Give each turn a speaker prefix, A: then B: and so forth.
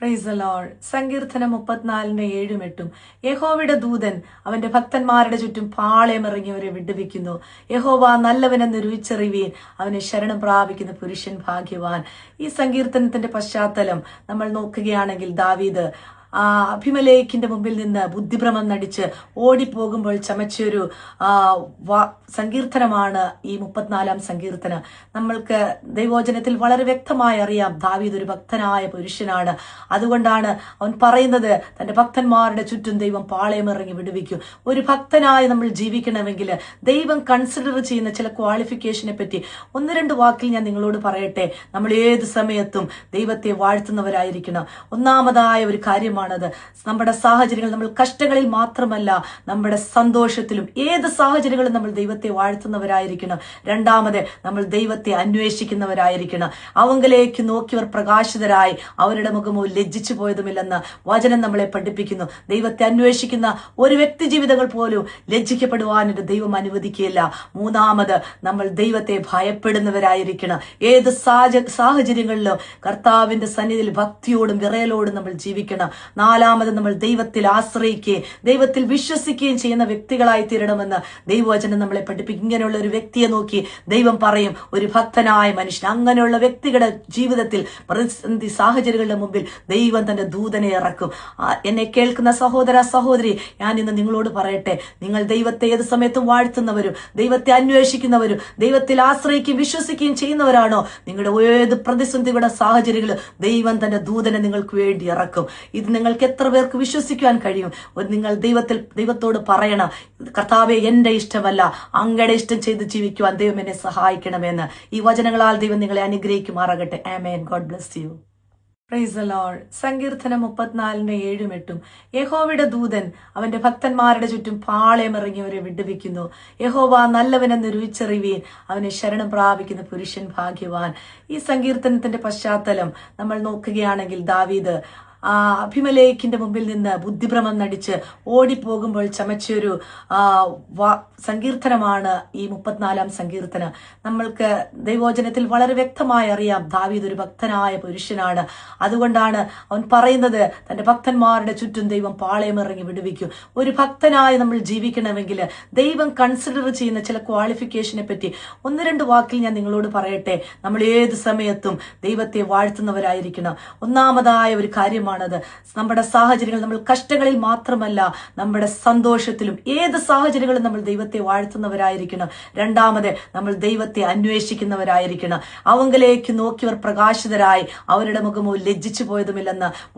A: Price the Lord. സങ്കീർത്തനം 34:7-8. യഹോവയുടെ ദൂതൻ അവന്റെ ഭക്തന്മാരുടെ ചുറ്റും പാളയമിറങ്ങിയവരെ വിടുവിക്കുന്നു. യഹോവ നല്ലവനെന്ന് രുചിച്ചറിവീൻ, അവനെ ശരണം പ്രാപിക്കുന്ന പുരുഷൻ ഭാഗ്യവാൻ. ഈ സങ്കീർത്തനത്തിന്റെ പശ്ചാത്തലം നമ്മൾ നോക്കുകയാണെങ്കിൽ ദാവീദ് അഭിമലേഖിന്റെ മുമ്പിൽ നിന്ന് ബുദ്ധിഭ്രമം നടിച്ച് ഓടിപ്പോകുമ്പോൾ ചമച്ചൊരു സങ്കീർത്തനമാണ് ഈ 34-ാം സങ്കീർത്തനം. നമ്മൾക്ക് ദൈവവചനത്തിൽ വളരെ വ്യക്തമായി അറിയാം ദാവീദ് ഒരു ഭക്തനായ പുരുഷനാണ്. അതുകൊണ്ടാണ് അവൻ പറയുന്നത് തന്റെ ഭക്തന്മാരുടെ ചുറ്റും ദൈവം പാളയമിറങ്ങി വിടുവിക്കും. ഒരു ഭക്തനായി നമ്മൾ ജീവിക്കണമെങ്കിൽ ദൈവം കൺസിഡർ ചെയ്യുന്ന ചില ക്വാളിഫിക്കേഷനെ പറ്റി ഒന്ന് രണ്ട് വാക്കിൽ ഞാൻ നിങ്ങളോട് പറയട്ടെ. നമ്മൾ ഏത് സമയത്തും ദൈവത്തെ വാഴ്ത്തുന്നവരായിരിക്കണം. ഒന്നാമതായ ഒരു കാര്യമാണ് നമ്മുടെ സാഹചര്യങ്ങൾ, നമ്മൾ കഷ്ടങ്ങളിൽ മാത്രമല്ല നമ്മുടെ സന്തോഷത്തിലും ഏത് സാഹചര്യങ്ങളും നമ്മൾ ദൈവത്തെ വാഴ്ത്തുന്നവരായിരിക്കണം. രണ്ടാമത് നമ്മൾ ദൈവത്തെ അന്വേഷിക്കുന്നവരായിരിക്കണം. അവങ്കിലേക്ക് നോക്കിയവർ പ്രകാശിതരായി അവരുടെ മുഖമോ ലജ്ജിച്ചു പോയതുമില്ലെന്ന് വചനം നമ്മളെ പഠിപ്പിക്കുന്നു. ദൈവത്തെ അന്വേഷിക്കുന്ന ഒരു വ്യക്തി ജീവിതങ്ങൾ പോലും ലജ്ജിക്കപ്പെടുവാനൊരു ദൈവം അനുവദിക്കുകയില്ല. മൂന്നാമത് നമ്മൾ ദൈവത്തെ ഭയപ്പെടുന്നവരായിരിക്കണം. ഏത് സാഹചര്യങ്ങളിലും കർത്താവിന്റെ സന്നിധിയിൽ ഭക്തിയോടും വിറയലോടും നമ്മൾ ജീവിക്കണം. നാലാമത് നമ്മൾ ദൈവത്തിൽ ആശ്രയിക്കുകയും ദൈവത്തിൽ വിശ്വസിക്കുകയും ചെയ്യുന്ന വ്യക്തികളായി തീരണമെന്ന് ദൈവവചനം നമ്മളെ പഠിപ്പിക്കും. ഇങ്ങനെയുള്ള ഒരു വ്യക്തിയെ നോക്കി ദൈവം പറയും, ഒരു ഭക്തനായ മനുഷ്യൻ. അങ്ങനെയുള്ള വ്യക്തികളുടെ ജീവിതത്തിൽ പ്രതിസന്ധി സാഹചര്യങ്ങളുടെ മുമ്പിൽ ദൈവം തന്റെ ദൂതനെ ഇറക്കും. എന്നെ കേൾക്കുന്ന സഹോദര സഹോദരി, ഞാൻ ഇന്ന് നിങ്ങളോട് പറയട്ടെ, നിങ്ങൾ ദൈവത്തെ ഏത് സമയത്തും വാഴ്ത്തുന്നവരും ദൈവത്തെ അന്വേഷിക്കുന്നവരും ദൈവത്തിൽ ആശ്രയിക്കുകയും വിശ്വസിക്കുകയും ചെയ്യുന്നവരാണോ, നിങ്ങളുടെ ഏത് പ്രതിസന്ധിയുടെ സാഹചര്യങ്ങളും ദൈവം തന്റെ ദൂതനെ നിങ്ങൾക്ക് വേണ്ടി ഇറക്കും. ഇത് നിങ്ങൾക്ക് എത്ര പേർക്ക് വിശ്വസിക്കുവാൻ കഴിയും? നിങ്ങൾ ദൈവത്തോട് പറയണം, കർത്താവെ എന്റെ ഇഷ്ടമല്ല അങ്ങയുടെ ഇഷ്ടം ചെയ്ത് ജീവിക്കുവാൻ ദൈവം എന്നെ സഹായിക്കണമെന്ന്. ഈ വചനങ്ങളാൽ ദൈവം നിങ്ങളെ അനുഗ്രഹിക്കുമാറാകട്ടെ. ആമേൻ. God bless you. Praise the Lord. സങ്കീർത്തനം 34:7-8. യഹോവയുടെ ദൂതൻ അവന്റെ ഭക്തന്മാരുടെ ചുറ്റും പാളയമിറങ്ങിയവരെ വിടുവിക്കുന്നു. യഹോവ നല്ലവനെന്ന് രുചിച്ചറിവീൻ, അവനെ ശരണം പ്രാപിക്കുന്ന പുരുഷൻ ഭാഗ്യവാൻ. ഈ സങ്കീർത്തനത്തിന്റെ പശ്ചാത്തലം നമ്മൾ നോക്കുകയാണെങ്കിൽ ദാവീദ് അഭിമലേഖിന്റെ മുമ്പിൽ നിന്ന് ബുദ്ധിഭ്രമം നടിച്ച് ഓടിപ്പോകുമ്പോൾ ചമച്ചൊരു സങ്കീർത്തനമാണ് ഈ 34-ാം സങ്കീർത്തനം. നമ്മൾക്ക് ദൈവവചനത്തിൽ വളരെ വ്യക്തമായി അറിയാം ദാവീദ് ഒരു ഭക്തനായ പുരുഷനാണ്. അതുകൊണ്ടാണ് അവൻ പറയുന്നത് തന്റെ ഭക്തന്മാരുടെ ചുറ്റും ദൈവം പാളയമിറങ്ങി വിടുവിക്കും. ഒരു ഭക്തനായി നമ്മൾ ജീവിക്കണമെങ്കിൽ ദൈവം കൺസിഡർ ചെയ്യുന്ന ചില ക്വാളിഫിക്കേഷനെ പറ്റി ഒന്ന് രണ്ട് വാക്കിൽ ഞാൻ നിങ്ങളോട് പറയട്ടെ. നമ്മൾ ഏത് സമയത്തും ദൈവത്തെ വാഴ്ത്തുന്നവരായിരിക്കണം. ഒന്നാമതായ ഒരു കാര്യമാണ് നമ്മുടെ സാഹചര്യങ്ങൾ, നമ്മൾ കഷ്ടങ്ങളിൽ മാത്രമല്ല നമ്മുടെ സന്തോഷത്തിലും ഏത് സാഹചര്യങ്ങളും നമ്മൾ ദൈവത്തെ വാഴ്ത്തുന്നവരായിരിക്കണം. രണ്ടാമത് നമ്മൾ ദൈവത്തെ അന്വേഷിക്കുന്നവരായിരിക്കണം. അവങ്കിലേക്ക് നോക്കിയവർ പ്രകാശിതരായി അവരുടെ മുഖമോ ലജ്ജിച്ചു പോയതുമില്ലെന്ന്